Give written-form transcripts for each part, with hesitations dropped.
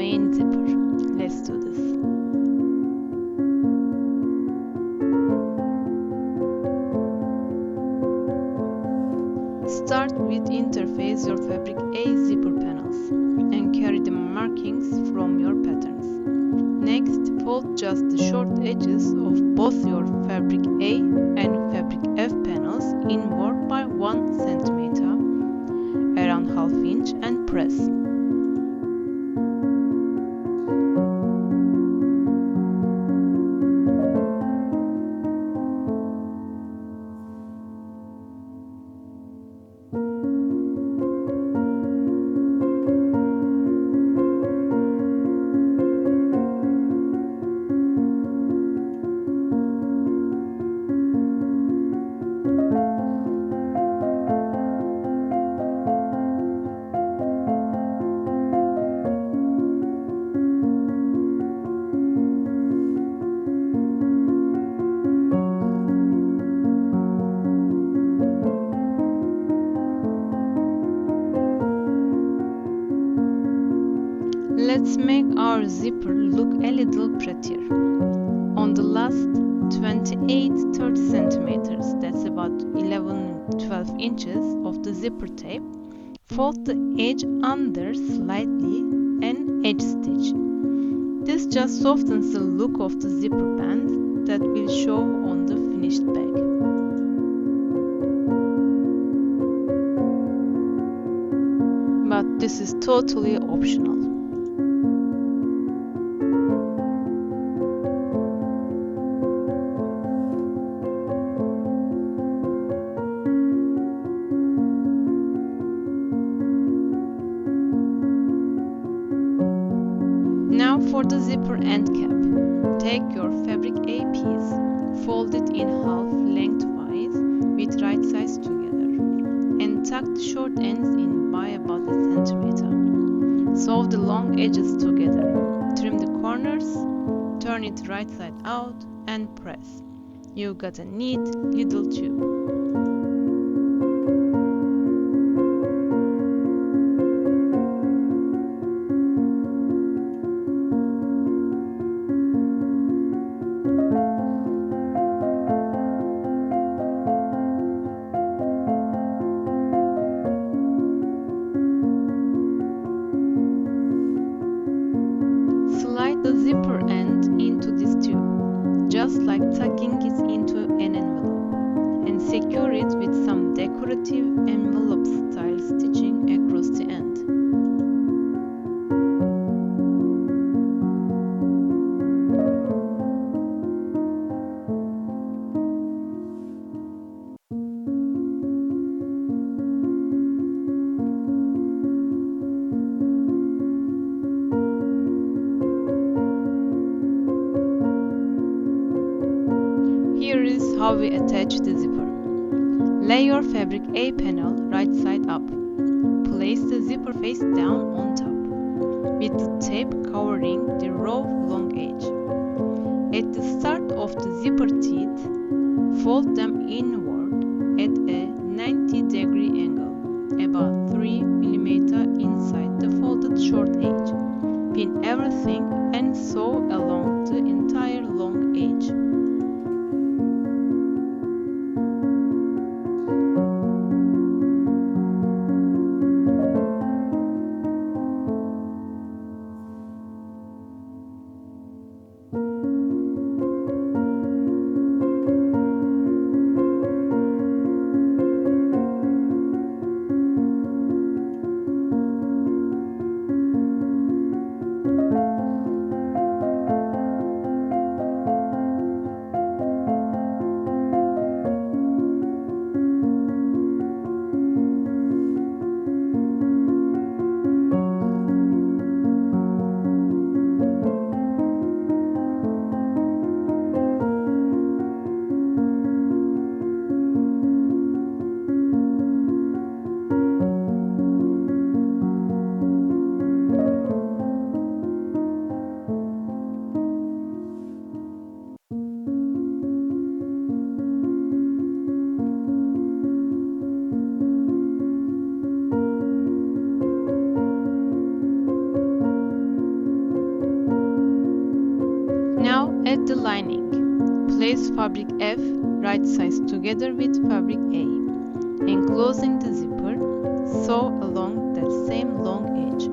main zipper. Let's do this. Start with interface your fabric A zipper panels and carry the markings from your patterns. Next, fold just the short edges of both your fabric A and fabric F panels inward by 1 cm, around half inch, and press. Let's make our zipper look a little prettier. On the last 28-30 centimeters, that's about 11-12 inches of the zipper tape, fold the edge under slightly and edge stitch. This just softens the look of the zipper band that will show on the finished bag. But this is totally optional. Now for the zipper end cap. Take your fabric A piece, fold it in half lengthwise with right sides together, and tuck the short ends in by about a centimeter. Sew the long edges together, trim the corners, turn it right side out, and press. You got a neat little tube. Slide the zipper end into this tube, just like tucking it into an envelope, and secure it with some decorative envelope style stitching across the end. Here is how we attach the zipper. Lay your fabric A panel right side up. Place the zipper face down on top, with the tape covering the raw long edge. At the start of the zipper teeth, fold them inward at a 90-degree angle, about 3 mm inside the folded short edge. Pin everything and sew along the entire long edge. Add the lining. Place fabric F right sides together with fabric A. Enclosing the zipper, sew along that same long edge.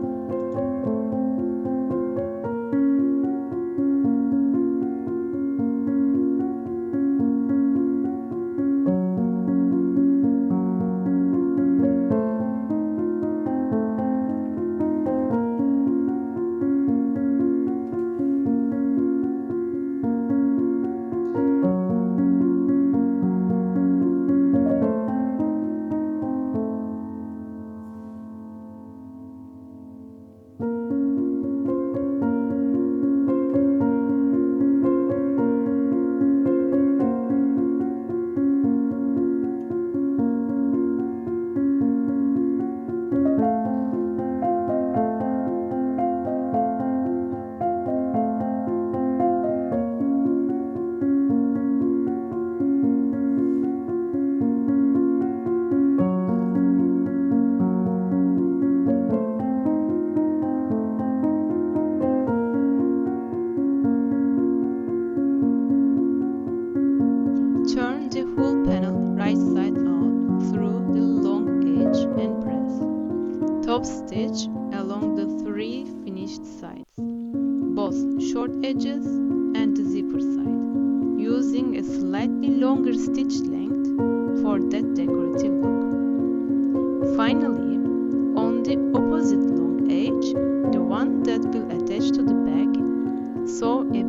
Turn the whole panel right side out through the long edge and press. Top stitch along the 3 finished sides, both short edges and the zipper side, using a slightly longer stitch length for that decorative look. Finally, on the opposite long edge, the one that will attach to the bag, sew a